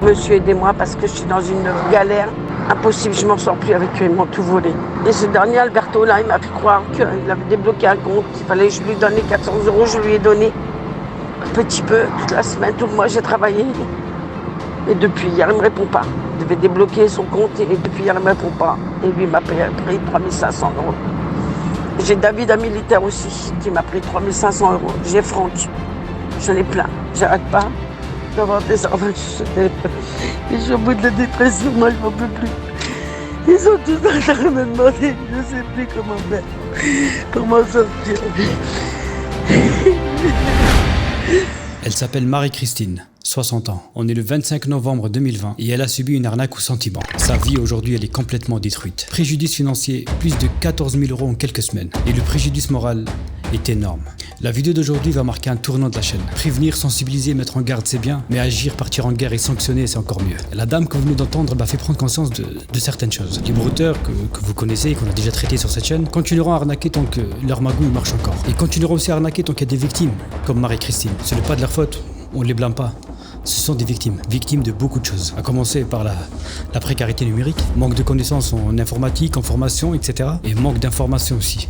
Monsieur, aidez-moi parce que je suis dans une galère impossible, je m'en sors plus avec eux, ils m'ont tout volé. Et ce dernier Alberto là, il m'a fait croire qu'il avait débloqué un compte, qu'il fallait que je lui donne 400 €, je lui ai donné un petit peu, toute la semaine, tout le mois j'ai travaillé. Et depuis hier, il ne me répond pas. Il devait débloquer son compte et depuis hier, il ne me répond pas. Et lui, il m'a pris 3 500 €. J'ai David, un militaire aussi, qui m'a pris 3 500 €. J'ai Franck, j'en ai plein, j'arrête pas d'avoir des arnaques. Et je suis au bout de la dépression, moi je n'en peux plus. Ils sont tous en train de me demander, je ne sais plus comment faire pour m'en sortir. Elle s'appelle Marie-Christine, 60 ans. On est le 25 novembre 2020 et elle a subi une arnaque au sentiment. Sa vie aujourd'hui, elle est complètement détruite. Préjudice financier, plus de 14 000 € en quelques semaines. Et le préjudice moral est énorme. La vidéo d'aujourd'hui va marquer un tournant de la chaîne. Prévenir, sensibiliser, mettre en garde, c'est bien, mais agir, partir en guerre et sanctionner, c'est encore mieux. La dame que vous venez d'entendre m'a fait prendre conscience de certaines choses. Les brouteurs que vous connaissez et qu'on a déjà traités sur cette chaîne continueront à arnaquer tant que leur magouille marche encore. Et continueront aussi à arnaquer tant qu'il y a des victimes, comme Marie-Christine. Ce n'est pas de leur faute, on ne les blâme pas. Ce sont des victimes de beaucoup de choses. À commencer par la précarité numérique, manque de connaissances en informatique, en formation, etc. Et manque d'information aussi.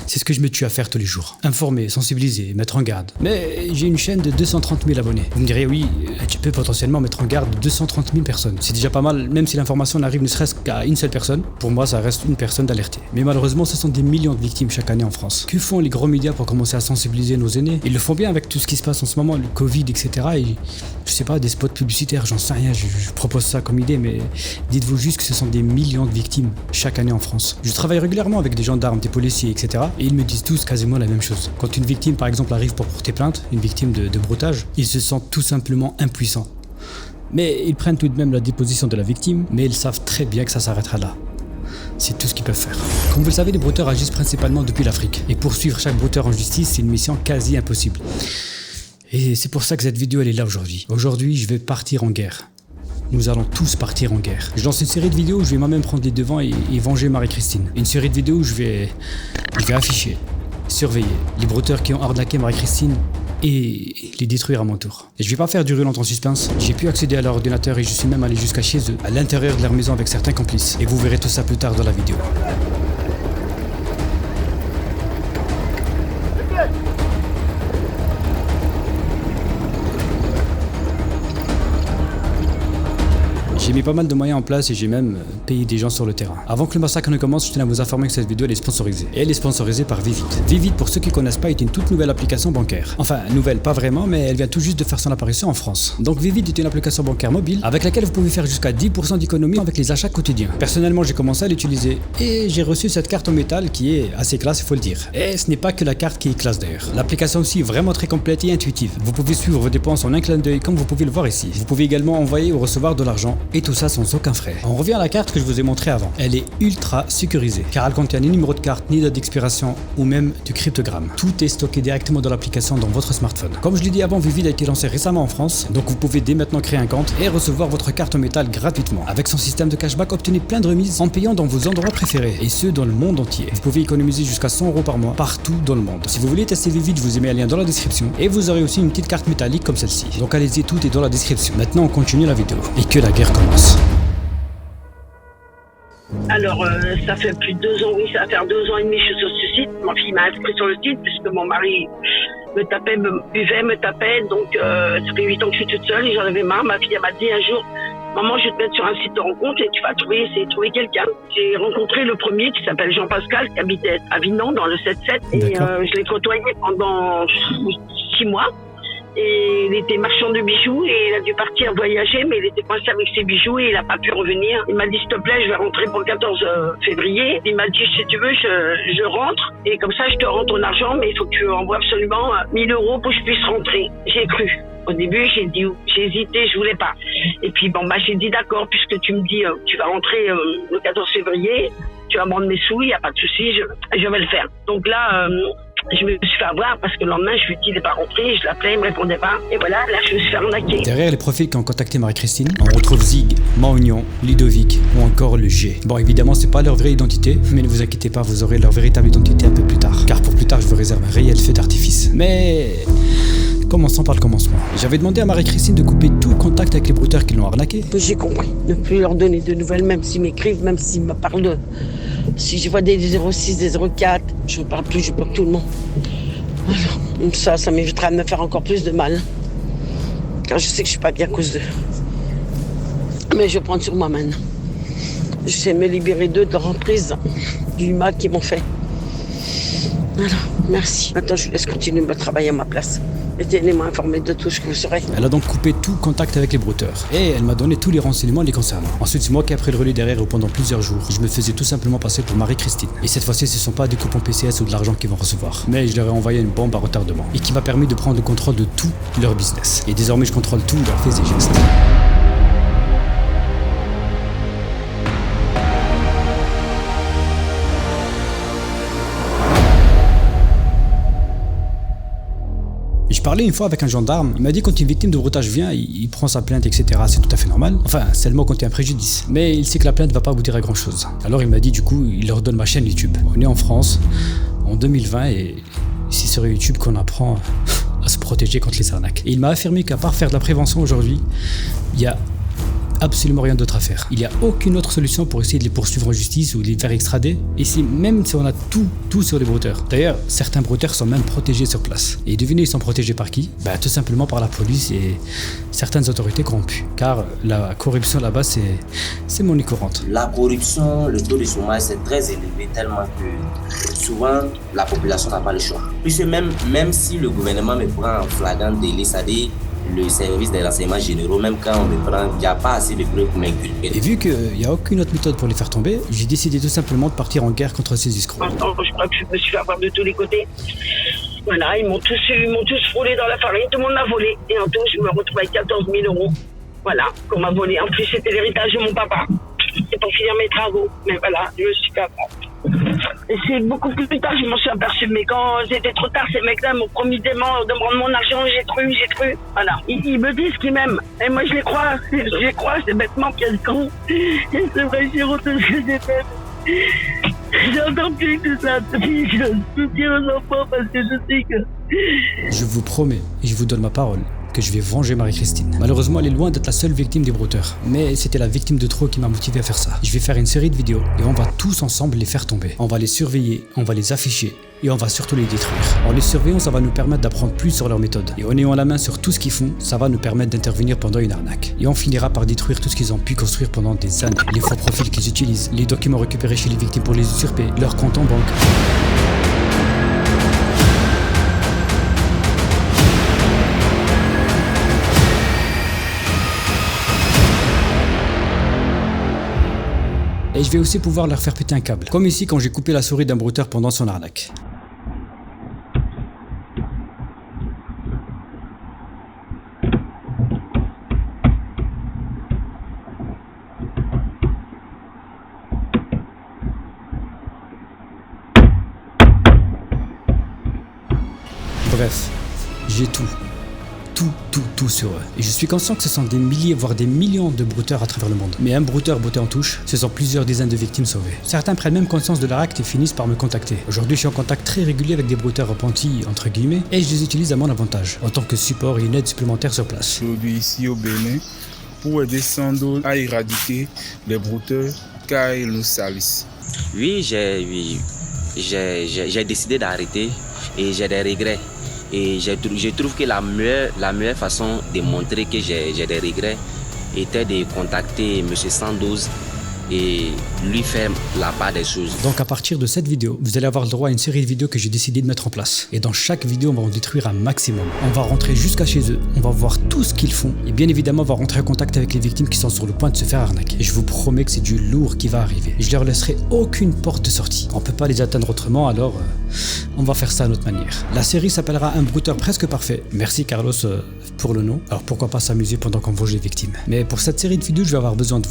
C'est ce que je me tue à faire tous les jours. Informer, sensibiliser, mettre en garde. Mais j'ai une chaîne de 230 000 abonnés. Vous me direz, oui, tu peux potentiellement mettre en garde 230 000 personnes. C'est déjà pas mal, même si l'information n'arrive ne serait-ce qu'à une seule personne. Pour moi, ça reste une personne d'alerter. Mais malheureusement, ce sont des millions de victimes chaque année en France. Que font les gros médias pour commencer à sensibiliser nos aînés? Ils le font bien avec tout ce qui se passe en ce moment, le Covid, etc. Et je sais pas, des spots publicitaires, j'en sais rien, je propose ça comme idée, mais dites-vous juste que ce sont des millions de victimes chaque année en France. Je travaille régulièrement avec des gendarmes, des policiers, etc. Et ils me disent tous quasiment la même chose. Quand une victime, par exemple, arrive pour porter plainte, une victime de broutage, ils se sentent tout simplement impuissants. Mais ils prennent tout de même la déposition de la victime, mais ils savent très bien que ça s'arrêtera là. C'est tout ce qu'ils peuvent faire. Comme vous le savez, les brouteurs agissent principalement depuis l'Afrique. Et poursuivre chaque brouteur en justice, c'est une mission quasi impossible. Et c'est pour ça que cette vidéo elle est là aujourd'hui. Aujourd'hui, je vais partir en guerre. Nous allons tous partir en guerre. Je lance une série de vidéos où je vais moi-même prendre les devants et venger Marie-Christine. Une série de vidéos où je vais afficher, surveiller les brouteurs qui ont arnaqué Marie-Christine et les détruire à mon tour. Et je vais pas faire durer longtemps en suspense. J'ai pu accéder à leur ordinateur et je suis même allé jusqu'à chez eux, à l'intérieur de leur maison avec certains complices. Et vous verrez tout ça plus tard dans la vidéo. J'ai mis pas mal de moyens en place et j'ai même payé des gens sur le terrain. Avant que le massacre ne commence, je tenais à vous informer que cette vidéo elle est sponsorisée. Et elle est sponsorisée par Vivit. Vivit, pour ceux qui connaissent pas, est une toute nouvelle application bancaire. Enfin, nouvelle pas vraiment, mais elle vient tout juste de faire son apparition en France. Donc Vivit est une application bancaire mobile avec laquelle vous pouvez faire jusqu'à 10% d'économie avec les achats quotidiens. Personnellement, j'ai commencé à l'utiliser et j'ai reçu cette carte en métal qui est assez classe, il faut le dire. Et ce n'est pas que la carte qui est classe d'ailleurs. L'application aussi est vraiment très complète et intuitive. Vous pouvez suivre vos dépenses en un clin d'œil comme vous pouvez le voir ici. Vous pouvez également envoyer ou recevoir de l'argent et tout ça sans aucun frais. On revient à la carte que je vous ai montrée avant. Elle est ultra sécurisée car elle contient ni numéro de carte, ni date d'expiration ou même du cryptogramme. Tout est stocké directement dans l'application dans votre smartphone. Comme je l'ai dit avant, Vivit a été lancé récemment en France, donc vous pouvez dès maintenant créer un compte et recevoir votre carte en métal gratuitement. Avec son système de cashback, obtenez plein de remises en payant dans vos endroits préférés et ce dans le monde entier. Vous pouvez économiser jusqu'à 100 € par mois partout dans le monde. Si vous voulez tester Vivit, je vous ai mis un lien dans la description et vous aurez aussi une petite carte métallique comme celle-ci. Donc allez-y, tout est dans la description. Maintenant on continue la vidéo et que la guerre commence. Alors, ça fait plus de 2 ans, oui, ça va faire 2 ans et demi que je suis sur ce site. Ma fille m'a inscrit sur le site puisque mon mari me tapait, me buvait, me tapait. Donc, ça fait 8 ans que je suis toute seule et j'en avais marre. Ma fille, elle m'a dit un jour, maman, je vais te mettre sur un site de rencontre et tu vas essayer de trouver quelqu'un. J'ai rencontré le premier qui s'appelle Jean-Pascal, qui habitait à Vinan dans le 7-7. Et je l'ai côtoyé pendant 6 mois. Et il était marchand de bijoux et il a dû partir voyager, mais il était coincé avec ses bijoux et il n'a pas pu revenir. Il m'a dit, s'il te plaît, je vais rentrer pour le 14 février. Il m'a dit, si tu veux, je rentre et comme ça, je te rends ton argent, mais il faut que tu envoies absolument 1 000 € pour que je puisse rentrer. J'ai cru. Au début, j'ai hésité, je voulais pas. Et puis, j'ai dit, d'accord, puisque tu me dis, tu vas rentrer le 14 février, tu vas me rendre mes sous, il n'y a pas de souci, je vais le faire. Donc là, je me suis fait avoir parce que le lendemain, je lui ai dit, il n'est pas rentré, je l'appelais, il ne me répondait pas. Et voilà, là, je me suis fait arnaquer. Derrière les profils qui ont contacté Marie-Christine, on retrouve Zig, Maognon, Ludovic ou encore le G. Bon, évidemment, c'est pas leur vraie identité, mais ne vous inquiétez pas, vous aurez leur véritable identité un peu plus tard. Car pour plus tard, je vous réserve un réel feu d'artifice. Mais Commençons par le commencement. J'avais demandé à Marie-Christine de couper tout contact avec les brouteurs qui l'ont arnaqué. J'ai compris. Ne plus leur donner de nouvelles, même s'ils m'écrivent, même s'ils me parlent de... Si je vois des 06, des 04, je ne parle plus, je bloque tout le monde. Alors, ça m'évitera de me faire encore plus de mal. Car je sais que je ne suis pas bien à cause d'eux. Mais je vais prendre sur moi maintenant. J'essaie de me libérer d'eux, de leur emprise, du mal qu'ils m'ont fait. Voilà, merci. Maintenant, je vous laisse continuer de travailler à ma place. Et tenez-moi informé de tout ce que vous saurez. Elle a donc coupé tout contact avec les brouteurs. Et elle m'a donné tous les renseignements les concernant. Ensuite, c'est moi qui ai pris le relais derrière pendant plusieurs jours. Je me faisais tout simplement passer pour Marie-Christine. Et cette fois-ci, ce ne sont pas des coupons PCS ou de l'argent qu'ils vont recevoir. Mais je leur ai envoyé une bombe à retardement. Et qui m'a permis de prendre le contrôle de tout leur business. Et désormais, je contrôle tout leurs faits et gestes. Je parlais une fois avec un gendarme, il m'a dit quand une victime de broutage vient, il prend sa plainte, etc. C'est tout à fait normal. Enfin, seulement quand il y a un préjudice. Mais il sait que la plainte va pas aboutir à grand chose. Alors il m'a dit du coup, il leur donne ma chaîne YouTube. On est en France, en 2020, et c'est sur YouTube qu'on apprend à se protéger contre les arnaques. Et il m'a affirmé qu'à part faire de la prévention aujourd'hui, il y a absolument rien d'autre à faire. Il n'y a aucune autre solution pour essayer de les poursuivre en justice ou de les faire extrader. Et même si on a tout sur les brouteurs. D'ailleurs, certains brouteurs sont même protégés sur place. Et devinez, ils sont protégés par qui? Tout simplement par la police et certaines autorités corrompues. Car la corruption là-bas, c'est monnaie courante. La corruption, le taux de chômage, c'est très élevé tellement que souvent, la population n'a pas le choix. Puisque même si le gouvernement me prend en flagrant délit, c'est-à-dire le service des renseignements généraux, même quand on me prend, il n'y a pas assez de preuves pour m'inculper. Et vu qu'il n'y a aucune autre méthode pour les faire tomber, j'ai décidé tout simplement de partir en guerre contre ces escrocs. Maintenant, je crois que je me suis fait avoir de tous les côtés. Voilà, ils m'ont tous frôlé dans la farine, tout le monde m'a volé. Et en tout, je me retrouve avec 14 000 €. Voilà, qu'on m'a volé. En plus, c'était l'héritage de mon papa. C'est pour finir mes travaux. Mais voilà, je me suis fait avoir. Et c'est beaucoup plus tard, je m'en suis aperçu. Mais quand c'était trop tard, ces mecs-là m'ont promis de me rendre mon argent. J'ai cru. Voilà. Ils me disent qu'ils m'aiment. Et moi, je les crois. C'est bêtement quel con. Et c'est vrai, j'ai honte de ce que j'ai fait. J'entends plus tout ça. Je soutiens aux enfants parce que je sais que... Je vous promets, et je vous donne ma parole, que je vais venger Marie-Christine. Malheureusement, elle est loin d'être la seule victime des brouteurs. Mais c'était la victime de trop qui m'a motivé à faire ça. Je vais faire une série de vidéos et on va tous ensemble les faire tomber. On va les surveiller, on va les afficher et on va surtout les détruire. En les surveillant, ça va nous permettre d'apprendre plus sur leurs méthodes. Et en ayant la main sur tout ce qu'ils font, ça va nous permettre d'intervenir pendant une arnaque. Et on finira par détruire tout ce qu'ils ont pu construire pendant des années. Les faux profils qu'ils utilisent, les documents récupérés chez les victimes pour les usurper, leurs comptes en banque. Et je vais aussi pouvoir leur faire péter un câble. Comme ici quand j'ai coupé la souris d'un brouteur pendant son arnaque. Bref, j'ai tout sur eux. Et je suis conscient que ce sont des milliers, voire des millions de brouteurs à travers le monde. Mais un brouteur botté en touche, ce sont plusieurs dizaines de victimes sauvées. Certains prennent même conscience de leur acte et finissent par me contacter. Aujourd'hui, je suis en contact très régulier avec des brouteurs repentis, entre guillemets, et je les utilise à mon avantage, en tant que support et une aide supplémentaire sur place. Aujourd'hui, ici au Bénin, pour aider Sandoz à éradiquer les brouteurs car ils nous salissent. Oui, j'ai décidé d'arrêter et j'ai des regrets. Et je trouve que la meilleure façon de montrer que j'ai des regrets était de contacter M. Sandoz et lui faire la part des choses. Donc à partir de cette vidéo, vous allez avoir le droit à une série de vidéos que j'ai décidé de mettre en place. Et dans chaque vidéo, on va en détruire un maximum. On va rentrer jusqu'à chez eux, on va voir tout ce qu'ils font. Et bien évidemment, on va rentrer en contact avec les victimes qui sont sur le point de se faire arnaquer. Et je vous promets que c'est du lourd qui va arriver. Et je leur laisserai aucune porte de sortie. On peut pas les atteindre autrement, alors on va faire ça à notre manière. La série s'appellera Un brouteur presque parfait. Merci Carlos pour le nom. Alors pourquoi pas s'amuser pendant qu'on venge les victimes. Mais pour cette série de vidéos, je vais avoir besoin de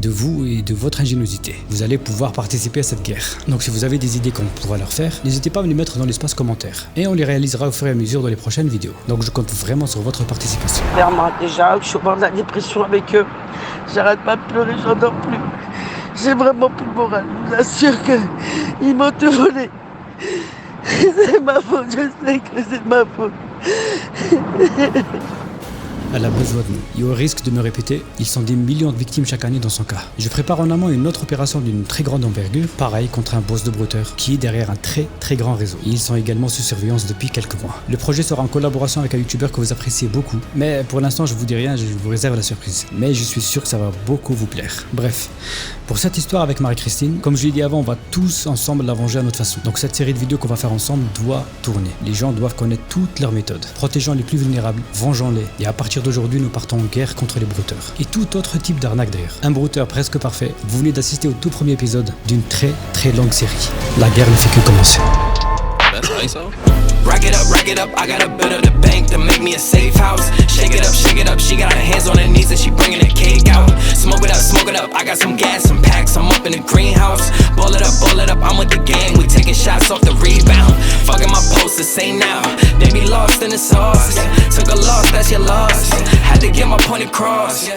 vous et de votre ingéniosité. Vous allez pouvoir participer à cette guerre. Donc si vous avez des idées qu'on pourra leur faire, n'hésitez pas à me les mettre dans l'espace commentaire. Et on les réalisera au fur et à mesure dans les prochaines vidéos. Donc je compte vraiment sur votre participation. Clairement, déjà, je suis au bord de la dépression avec eux. J'arrête pas de pleurer, j'en dors plus. J'ai vraiment plus le moral. Je vous assure qu'ils m'ont tout volé. C'est ma faute, je sais que c'est de ma faute. Elle a besoin de nous. Et au risque de me répéter, ils sont des millions de victimes chaque année dans son cas. Je prépare en amont une autre opération d'une très grande envergure, pareil contre un boss de brouteur qui est derrière un très grand réseau. Et ils sont également sous surveillance depuis quelques mois. Le projet sera en collaboration avec un youtubeur que vous appréciez beaucoup, mais pour l'instant je vous dis rien, je vous réserve la surprise. Mais je suis sûr que ça va beaucoup vous plaire. Bref, pour cette histoire avec Marie-Christine, comme je l'ai dit avant, on va tous ensemble la venger à notre façon. Donc cette série de vidéos qu'on va faire ensemble doit tourner. Les gens doivent connaître toutes leurs méthodes. Protégeant les plus vulnérables, vengeant-les. Et à partir d'aujourd'hui, nous partons en guerre contre les brouteurs. Et tout autre type d'arnaque d'ailleurs. Un brouteur presque parfait. Vous venez d'assister au tout premier épisode d'une très longue série. La guerre ne fait que commencer. Rack it up, I gotta build up the bank to make me a safe house. Shake it up, she got her hands on her knees and she bringing the cake out. Smoke it up, I got some gas, some packs, I'm up in the greenhouse. Ball it up, I'm with the gang, we taking shots off the rebound. Fucking my posters, say now, they be lost in the sauce. Took a loss, that's your loss, had to get my point across.